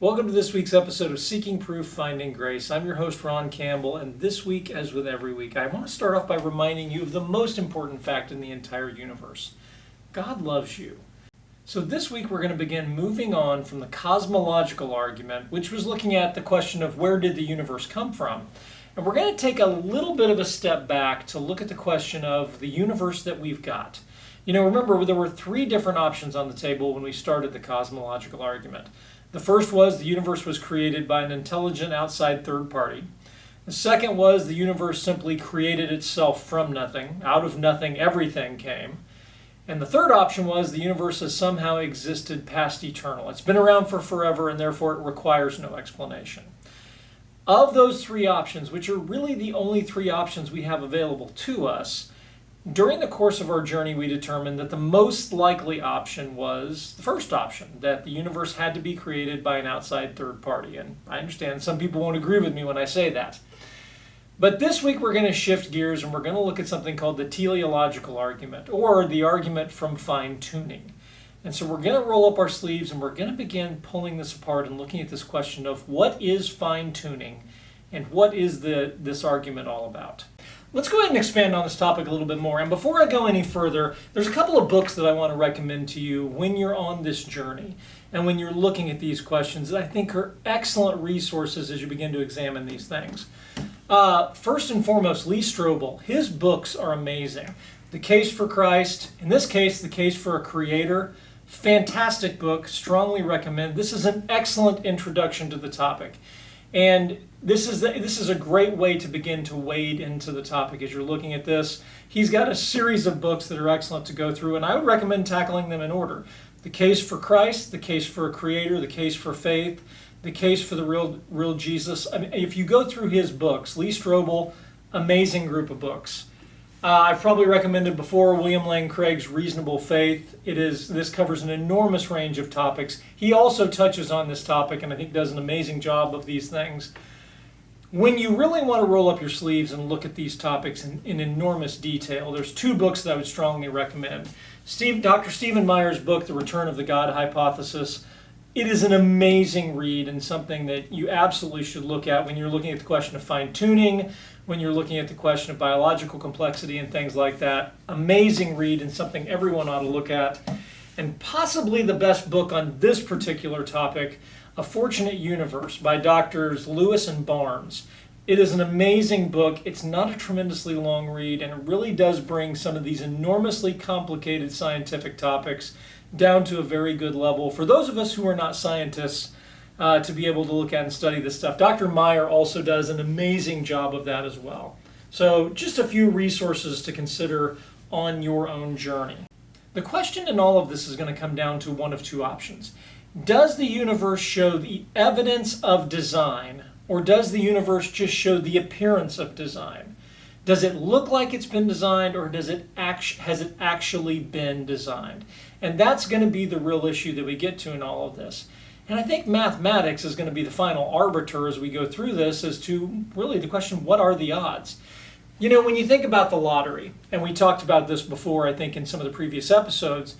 Welcome to this week's episode of Seeking Proof, Finding Grace. I'm your host, Ron Campbell, and this week, as with every week, I want to start off by reminding you of the most important fact in the entire universe. God loves you. So this week we're going to begin moving on from the cosmological argument, which was looking at the question of where did the universe come from? And we're going to take a little bit of a step back to look at the question of the universe that we've got. Remember, there were three different options on the table when we started the cosmological argument. The first was the universe was created by an intelligent outside third party. The second was the universe simply created itself from nothing. Out of nothing, everything came. And the third option was the universe has somehow existed past eternal. It's been around for forever, and therefore it requires no explanation. Of those three options, which are really the only three options we have available to us, during the course of our journey, we determined that the most likely option was the first option, that the universe had to be created by an outside third party. And I understand some people won't agree with me when I say that. But this week we're going to shift gears and we're going to look at something called the teleological argument, or the argument from fine-tuning. And so we're going to roll up our sleeves and we're going to begin pulling this apart and looking at this question of what is fine-tuning and what is this argument all about. Let's go ahead and expand on this topic a little bit more. And before I go any further, there's a couple of books that I want to recommend to you when you're on this journey and when you're looking at these questions that I think are excellent resources as you begin to examine these things. First and foremost, Lee Strobel. His books are amazing. The Case for Christ, in this case, The Case for a Creator. Fantastic book, strongly recommend. This is an excellent introduction to the topic. And this is a great way to begin to wade into the topic as you're looking at this. He's got a series of books that are excellent to go through, and I would recommend tackling them in order. The Case for Christ, The Case for a Creator, The Case for Faith, The Case for the Real Jesus. I mean, if you go through his books, Lee Strobel, amazing group of books. I've probably recommended before William Lane Craig's Reasonable Faith. This covers an enormous range of topics. He also touches on this topic and I think does an amazing job of these things. When you really want to roll up your sleeves and look at these topics in enormous detail, there's two books that I would strongly recommend. Dr. Stephen Meyer's book, The Return of the God Hypothesis. It is an amazing read and something that you absolutely should look at when you're looking at the question of fine-tuning, when you're looking at the question of biological complexity and things like that. Amazing read and something everyone ought to look at. And possibly the best book on this particular topic, A Fortunate Universe by Drs. Lewis and Barnes. It is an amazing book. It's not a tremendously long read, and it really does bring some of these enormously complicated scientific topics down to a very good level for those of us who are not scientists to be able to look at and study this stuff. Dr. Meyer also does an amazing job of that as well. So just a few resources to consider on your own journey. The question in all of this is going to come down to one of two options. Does the universe show the evidence of design, or does the universe just show the appearance of design? Does it look like it's been designed, or has it actually been designed? And that's going to be the real issue that we get to in all of this. And I think mathematics is going to be the final arbiter as we go through this as to really the question, what are the odds? When you think about the lottery, and we talked about this before, I think in some of the previous episodes,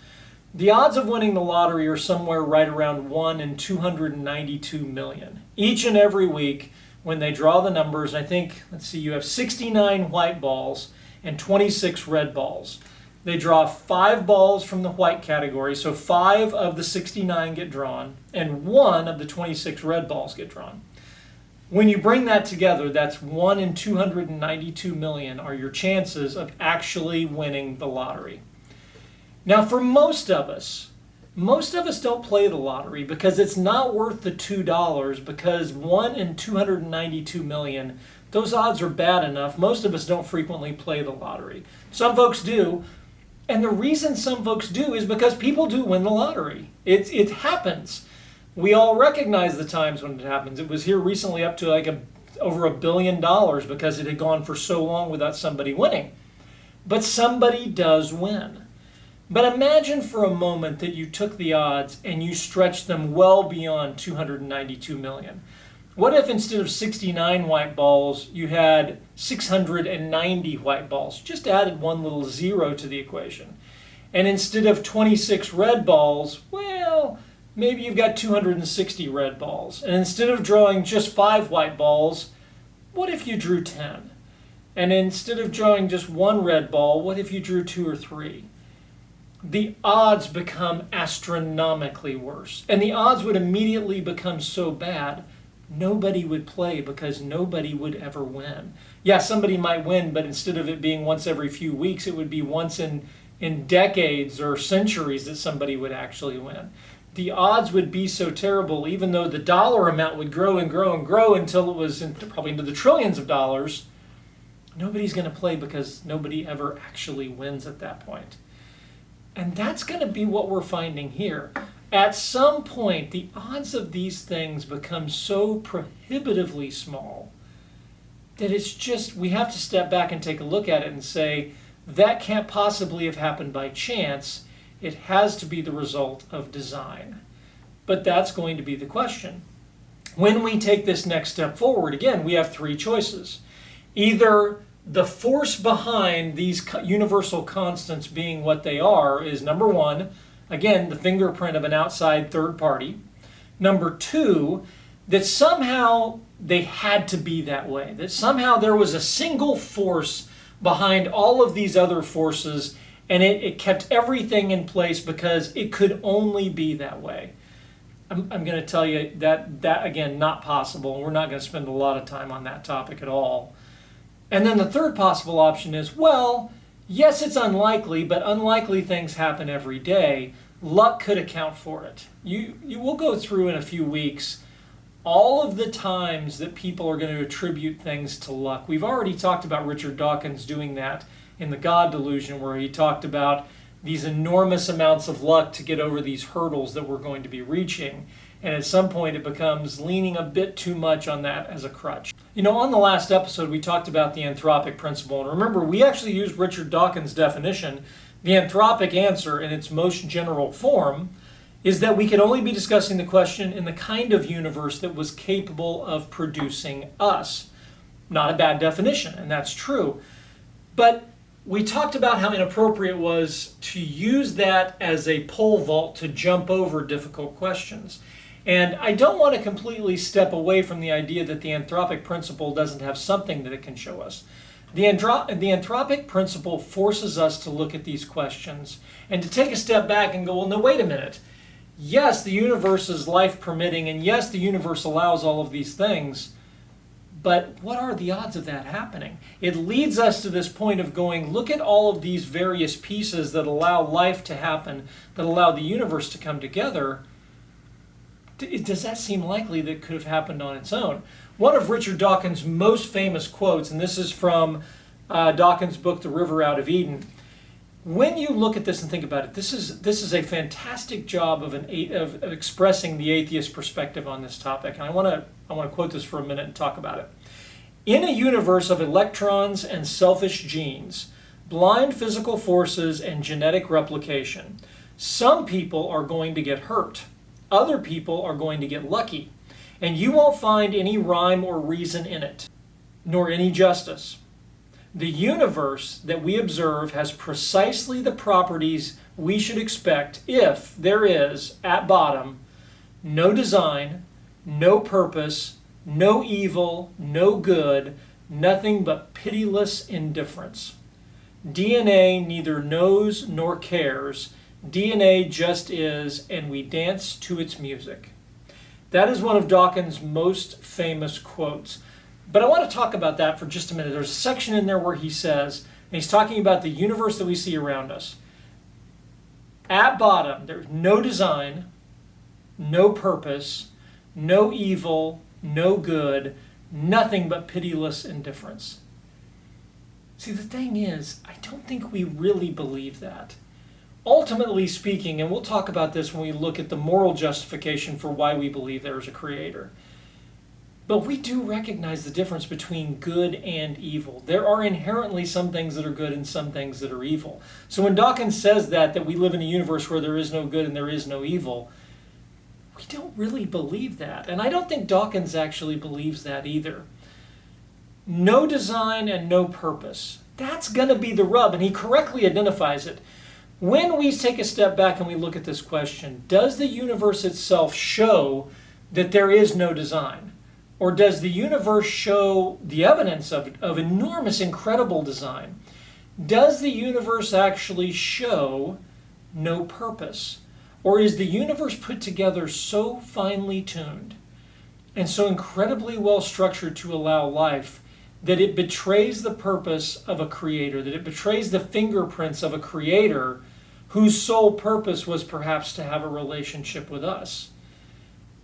the odds of winning the lottery are somewhere right around 1 in 292 million. Each and every week when they draw the numbers, I think, you have 69 white balls and 26 red balls. They draw 5 balls from the white category, so 5 of the 69 get drawn, and 1 of the 26 red balls get drawn. When you bring that together, that's 1 in 292 million are your chances of actually winning the lottery. Now, for most of us don't play the lottery because it's not worth the $2, because 1 in 292 million, those odds are bad enough. Most of us don't frequently play the lottery. Some folks do. And the reason some folks do is because people do win the lottery. It happens. We all recognize the times when it happens. It was here recently up to over $1 billion because it had gone for so long without somebody winning. But somebody does win. But imagine for a moment that you took the odds and you stretched them well beyond 292 million. What if instead of 69 white balls, you had 690 white balls? Just added one little zero to the equation. And instead of 26 red balls, well, Maybe you've got 260 red balls, and instead of drawing just 5 white balls, what if you drew 10? And instead of drawing just 1 red ball, what if you drew 2 or 3? The odds become astronomically worse. And the odds would immediately become so bad, nobody would play because nobody would ever win. Yeah, somebody might win, but instead of it being once every few weeks, it would be once in decades or centuries that somebody would actually win. The odds would be so terrible, even though the dollar amount would grow and grow and grow until it was probably into the trillions of dollars. Nobody's going to play because nobody ever actually wins at that point. And that's going to be what we're finding here. At some point, the odds of these things become so prohibitively small that it's just, we have to step back and take a look at it and say, that can't possibly have happened by chance. It has to be the result of design. But that's going to be the question. When we take this next step forward, again, we have 3 choices. Either the force behind these universal constants being what they are is, number 1, again, the fingerprint of an outside third party. Number 2, that somehow they had to be that way, that somehow there was a single force behind all of these other forces, and it kept everything in place because it could only be that way. I'm going to tell you that again, not possible. We're not going to spend a lot of time on that topic at all. And then the third possible option is, well, yes, it's unlikely, but unlikely things happen every day. Luck could account for it. You will go through in a few weeks all of the times that people are going to attribute things to luck. We've already talked about Richard Dawkins doing that in the God Delusion, where he talked about these enormous amounts of luck to get over these hurdles that we're going to be reaching. And at some point it becomes leaning a bit too much on that as a crutch. You know, on the last episode we talked about the anthropic principle. And remember, we actually used Richard Dawkins' definition. The anthropic answer in its most general form is that we could only be discussing the question in the kind of universe that was capable of producing us. Not a bad definition, and that's true. But we talked about how inappropriate it was to use that as a pole vault to jump over difficult questions. And I don't want to completely step away from the idea that the anthropic principle doesn't have something that it can show us. The anthropic principle forces us to look at these questions and to take a step back and go, well, no, wait a minute. Yes, the universe is life permitting, and yes, the universe allows all of these things, but what are the odds of that happening? It leads us to this point of going, look at all of these various pieces that allow life to happen, that allow the universe to come together. Does that seem likely that it could have happened on its own? One of Richard Dawkins' most famous quotes, and this is from Dawkins' book, The River Out of Eden. When you look at this and think about it, this is a fantastic job of expressing the atheist perspective on this topic. And I want to quote this for a minute and talk about it. In a universe of electrons and selfish genes, blind physical forces and genetic replication, some people are going to get hurt. Other people are going to get lucky. And you won't find any rhyme or reason in it, nor any justice. The universe that we observe has precisely the properties we should expect if there is, at bottom, no design, no purpose, no evil, no good, nothing but pitiless indifference. DNA neither knows nor cares. DNA just is, and we dance to its music. That is one of Dawkins' most famous quotes. But I want to talk about that for just a minute. There's a section in there where he says, and he's talking about the universe that we see around us. At bottom, there's no design, no purpose, no evil, no good, nothing but pitiless indifference. See, the thing is, I don't think we really believe that. Ultimately speaking, and we'll talk about this when we look at the moral justification for why we believe there is a creator, but we do recognize the difference between good and evil. There are inherently some things that are good and some things that are evil. So when Dawkins says that we live in a universe where there is no good and there is no evil, we don't really believe that. And I don't think Dawkins actually believes that either. No design and no purpose. That's going to be the rub, and he correctly identifies it. When we take a step back and we look at this question, does the universe itself show that there is no design? Or does the universe show the evidence of enormous, incredible design? Does the universe actually show no purpose? Or is the universe put together so finely tuned and so incredibly well structured to allow life that it betrays the purpose of a creator, that it betrays the fingerprints of a creator whose sole purpose was perhaps to have a relationship with us?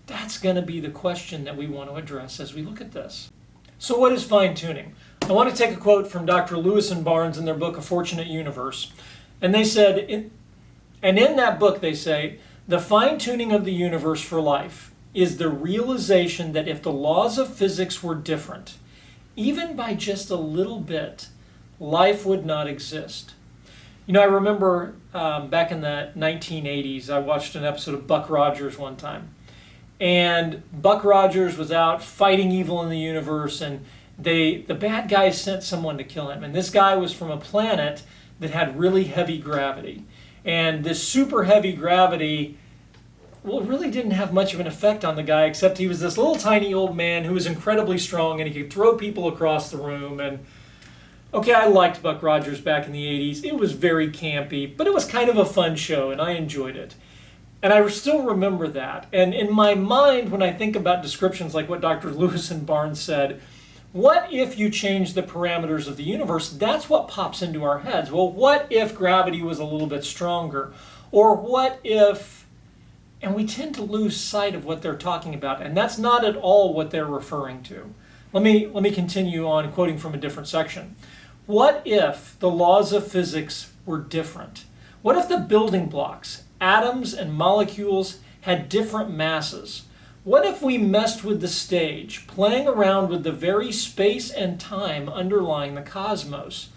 That's going to be the question that we want to address as we look at this. So what is fine-tuning? I want to take a quote from Dr. Lewis and Barnes in their book, A Fortunate Universe. And they said, in that book they say, the fine-tuning of the universe for life is the realization that if the laws of physics were different, even by just a little bit, life would not exist. You know, I remember back in the 1980s, I watched an episode of Buck Rogers one time. And Buck Rogers was out fighting evil in the universe, and the bad guys sent someone to kill him. And this guy was from a planet that had really heavy gravity. And this super heavy gravity, well, it really didn't have much of an effect on the guy, except he was this little tiny old man who was incredibly strong, and he could throw people across the room. And okay, I liked Buck Rogers back in the 80s. It was very campy, but it was kind of a fun show, and I enjoyed it. And I still remember that. And in my mind, when I think about descriptions like what Dr. Lewis and Barnes said, what if you change the parameters of the universe? That's what pops into our heads. Well, what if gravity was a little bit stronger? Or what if... And we tend to lose sight of what they're talking about. And that's not at all what they're referring to. Let me continue on quoting from a different section. What if the laws of physics were different? What if the building blocks, atoms and molecules, had different masses? What if we messed with the stage, playing around with the very space and time underlying the cosmos?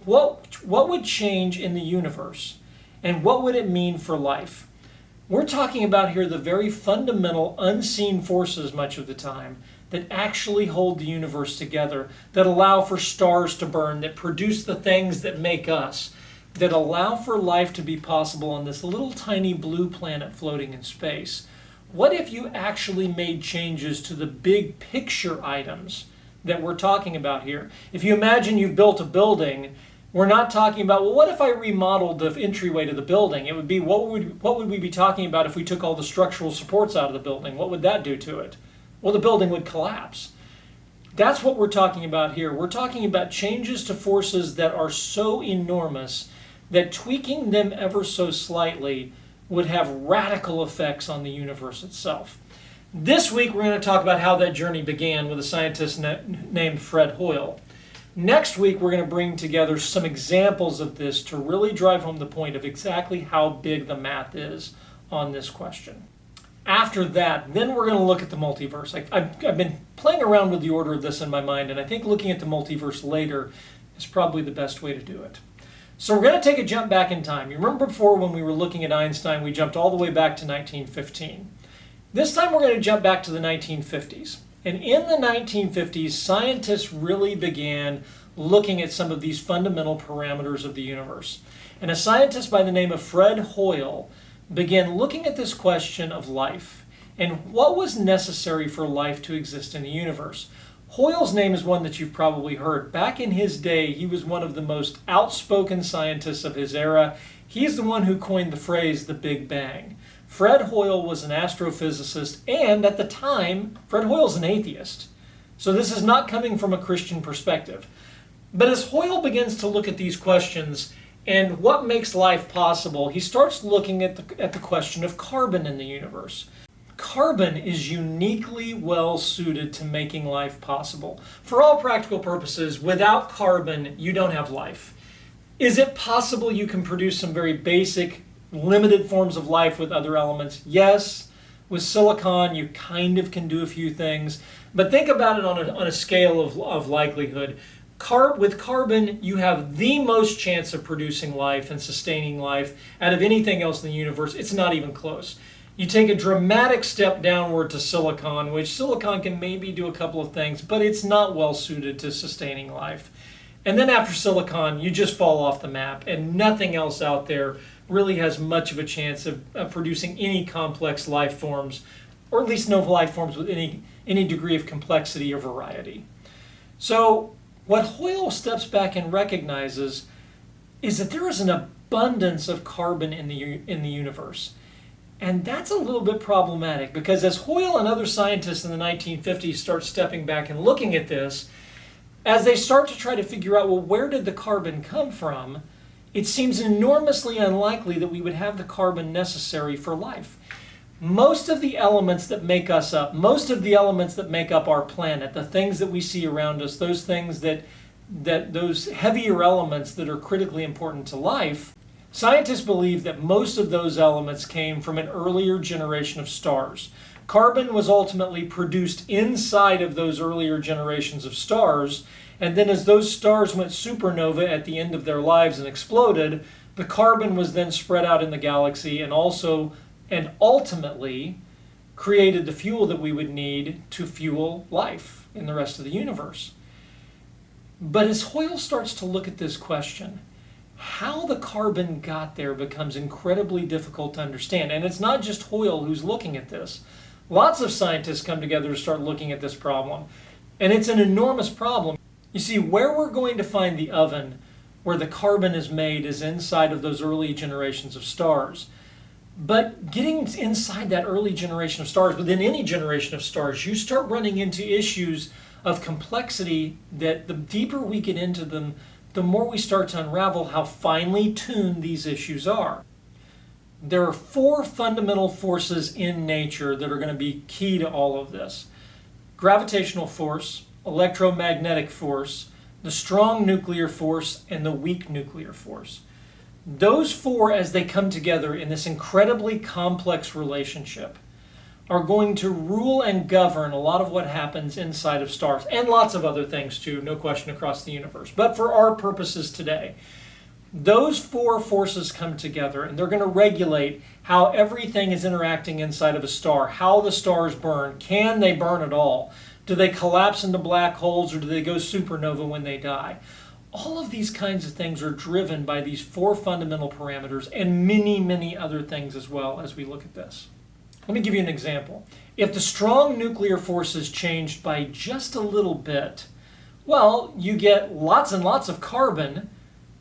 What would change in the universe? And what would it mean for life? We're talking about here the very fundamental unseen forces much of the time that actually hold the universe together, that allow for stars to burn, that produce the things that make us, that allow for life to be possible on this little tiny blue planet floating in space. What if you actually made changes to the big picture items that we're talking about here? If you imagine you've built a building, we're not talking about, well, what if I remodeled the entryway to the building? It would be, what would we be talking about if we took all the structural supports out of the building? What would that do to it? Well, the building would collapse. That's what we're talking about here. We're talking about changes to forces that are so enormous that tweaking them ever so slightly would have radical effects on the universe itself. This week, we're going to talk about how that journey began with a scientist named Fred Hoyle. Next week, we're going to bring together some examples of this to really drive home the point of exactly how big the math is on this question. After that, then we're going to look at the multiverse. I've been playing around with the order of this in my mind, and I think looking at the multiverse later is probably the best way to do it. So we're going to take a jump back in time. You remember before when we were looking at Einstein, we jumped all the way back to 1915. This time we're going to jump back to the 1950s. And in the 1950s, scientists really began looking at some of these fundamental parameters of the universe. And a scientist by the name of Fred Hoyle began looking at this question of life and what was necessary for life to exist in the universe. Hoyle's name is one that you've probably heard. Back in his day, he was one of the most outspoken scientists of his era. He's the one who coined the phrase, the Big Bang. Fred Hoyle was an astrophysicist, and at the time, Fred Hoyle's an atheist. So this is not coming from a Christian perspective. But as Hoyle begins to look at these questions and what makes life possible, he starts looking at the question of carbon in the universe. Carbon is uniquely well suited to making life possible. For all practical purposes, without carbon, you don't have life. Is it possible you can produce some very basic, limited forms of life with other elements? Yes. With silicon, you kind of can do a few things. But think about it on a scale of likelihood. With carbon, you have the most chance of producing life and sustaining life out of anything else in the universe. It's not even close. You take a dramatic step downward to silicon, which silicon can maybe do a couple of things, but it's not well suited to sustaining life. And then after silicon, you just fall off the map, and nothing else out there really has much of a chance of producing any complex life forms, or at least no life forms with any degree of complexity or variety. So what Hoyle steps back and recognizes is that there is an abundance of carbon in the universe. And that's a little bit problematic, because as Hoyle and other scientists in the 1950s start stepping back and looking at this, as they start to try to figure out, well, where did the carbon come from, it seems enormously unlikely that we would have the carbon necessary for life. Most of the elements that make us up, most of the elements that make up our planet, the things that we see around us, those things those heavier elements that are critically important to life, scientists believe that most of those elements came from an earlier generation of stars. Carbon was ultimately produced inside of those earlier generations of stars, and then as those stars went supernova at the end of their lives and exploded, the carbon was then spread out in the galaxy and ultimately created the fuel that we would need to fuel life in the rest of the universe. But as Hoyle starts to look at this question, how the carbon got there becomes incredibly difficult to understand. And it's not just Hoyle who's looking at this. Lots of scientists come together to start looking at this problem. And it's an enormous problem. You see, where we're going to find the oven where the carbon is made is inside of those early generations of stars. But getting inside that early generation of stars, within any generation of stars, you start running into issues of complexity that the deeper we get into them, the more we start to unravel how finely tuned these issues are. There are 4 fundamental forces in nature that are going to be key to all of this: gravitational force, electromagnetic force, the strong nuclear force, and the weak nuclear force. Those 4, as they come together in this incredibly complex relationship, are going to rule and govern a lot of what happens inside of stars, and lots of other things too, no question, across the universe. But for our purposes today, those 4 forces come together, and they're going to regulate how everything is interacting inside of a star, how the stars burn. Can they burn at all? Do they collapse into black holes, or do they go supernova when they die? All of these kinds of things are driven by these 4 fundamental parameters, and many, many other things as well as we look at this. Let me give you an example. If the strong nuclear force is changed by just a little bit, well, you get lots and lots of carbon,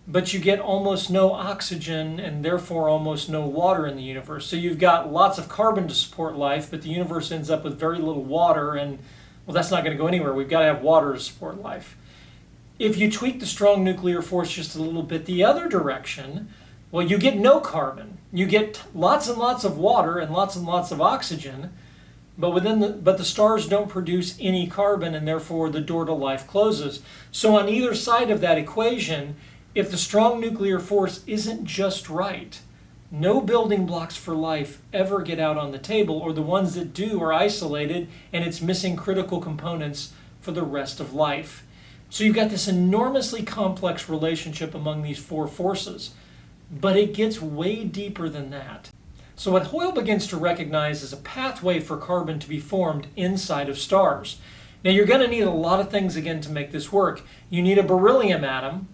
but you get almost no oxygen and therefore almost no water in the universe. So you've got lots of carbon to support life, but the universe ends up with very little water, and well, that's not going to go anywhere. We've got to have water to support life. If you tweak the strong nuclear force just a little bit the other direction, well, you get no carbon. You get lots and lots of water and lots of oxygen, but the stars don't produce any carbon, and therefore the door to life closes. So on either side of that equation, if the strong nuclear force isn't just right, no building blocks for life ever get out on the table, or the ones that do are isolated, and it's missing critical components for the rest of life. So you've got this enormously complex relationship among these 4 forces. But it gets way deeper than that. So what Hoyle begins to recognize is a pathway for carbon to be formed inside of stars. Now you're going to need a lot of things again to make this work. You need a beryllium atom,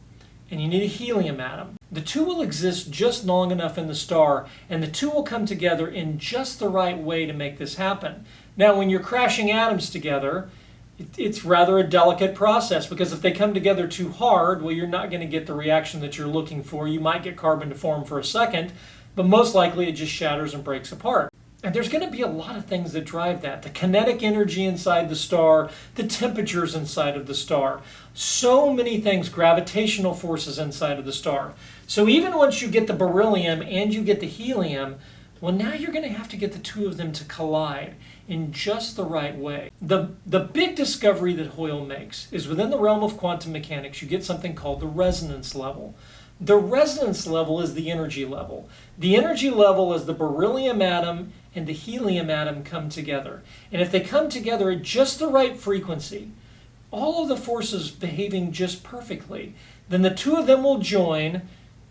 and you need a helium atom. The 2 will exist just long enough in the star, and the 2 will come together in just the right way to make this happen. Now when you're crashing atoms together, it's rather a delicate process, because if they come together too hard, well, you're not going to get the reaction that you're looking for. You might get carbon to form for a second, but most likely it just shatters and breaks apart. And there's going to be a lot of things that drive that. The kinetic energy inside the star, the temperatures inside of the star, so many things, gravitational forces inside of the star. So even once you get the beryllium and you get the helium, well, now you're going to have to get the 2 of them to collide in just the right way. The big discovery that Hoyle makes is within the realm of quantum mechanics, you get something called the resonance level. The resonance level is the energy level. The energy level is the beryllium atom and the helium atom come together. And if they come together at just the right frequency, all of the forces behaving just perfectly, then the 2 of them will join.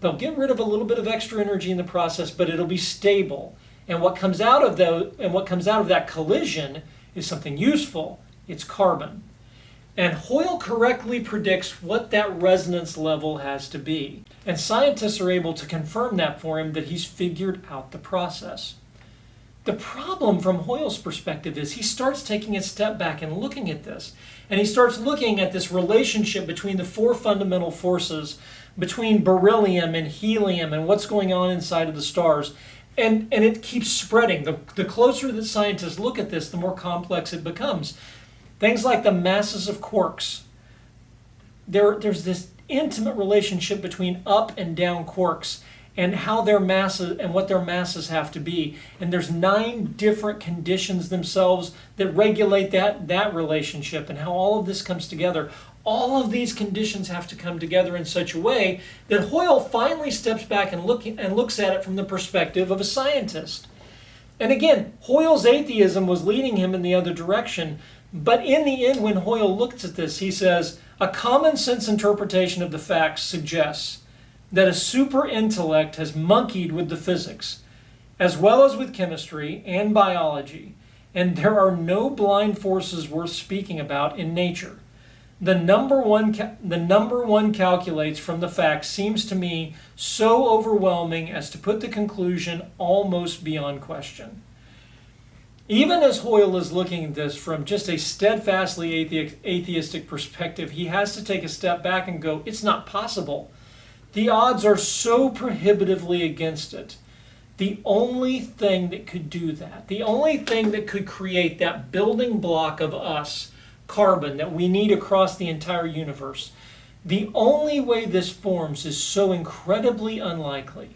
They'll get rid of a little bit of extra energy in the process, but it'll be stable. And what comes out of that collision is something useful. It's carbon. And Hoyle correctly predicts what that resonance level has to be. And scientists are able to confirm that for him, that he's figured out the process. The problem from Hoyle's perspective is he starts taking a step back and looking at this. And he starts looking at this relationship between the four fundamental forces, between beryllium and helium and what's going on inside of the stars. And it keeps spreading. The closer that scientists look at this, the more complex it becomes. Things like the masses of quarks. There's this intimate relationship between up and down quarks and how their masses and what their masses have to be. And there's 9 different conditions themselves that regulate that relationship and how all of this comes together. All of these conditions have to come together in such a way that Hoyle finally steps back and looks at it from the perspective of a scientist. And again, Hoyle's atheism was leading him in the other direction. But in the end, when Hoyle looks at this, he says, a common sense interpretation of the facts suggests that a super intellect has monkeyed with the physics, as well as with chemistry and biology, and there are no blind forces worth speaking about in nature. The number one calculates from the facts seems to me so overwhelming as to put the conclusion almost beyond question. Even as Hoyle is looking at this from just a steadfastly atheistic perspective, he has to take a step back and go, it's not possible. The odds are so prohibitively against it. The only thing that could do that, the only thing that could create that building block of us, carbon, that we need across the entire universe, the only way this forms is so incredibly unlikely.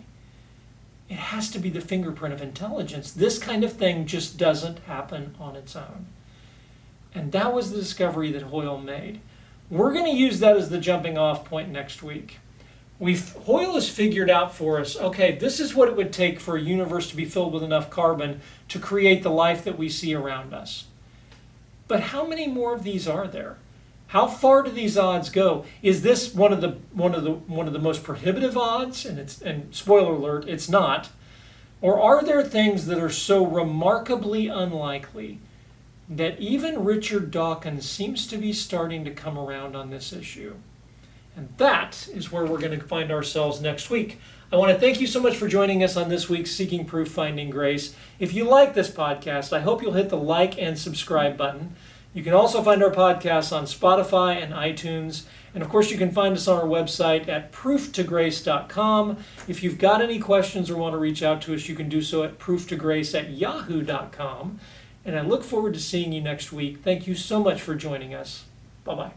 It has to be the fingerprint of intelligence. This kind of thing just doesn't happen on its own. And that was the discovery that Hoyle made. We're going to use that as the jumping off point next week. Hoyle has figured out for us, okay, this is what it would take for a universe to be filled with enough carbon to create the life that we see around us. But how many more of these are there? How far do these odds go? Is this one of the most prohibitive odds? And spoiler alert, it's not. Or are there things that are so remarkably unlikely that even Richard Dawkins seems to be starting to come around on this issue? And that is where we're going to find ourselves next week. I want to thank you so much for joining us on this week's Seeking Proof, Finding Grace. If you like this podcast, I hope you'll hit the like and subscribe button. You can also find our podcasts on Spotify and iTunes. And of course, you can find us on our website at prooftograce.com. If you've got any questions or want to reach out to us, you can do so at prooftograce@yahoo.com. And I look forward to seeing you next week. Thank you so much for joining us. Bye-bye.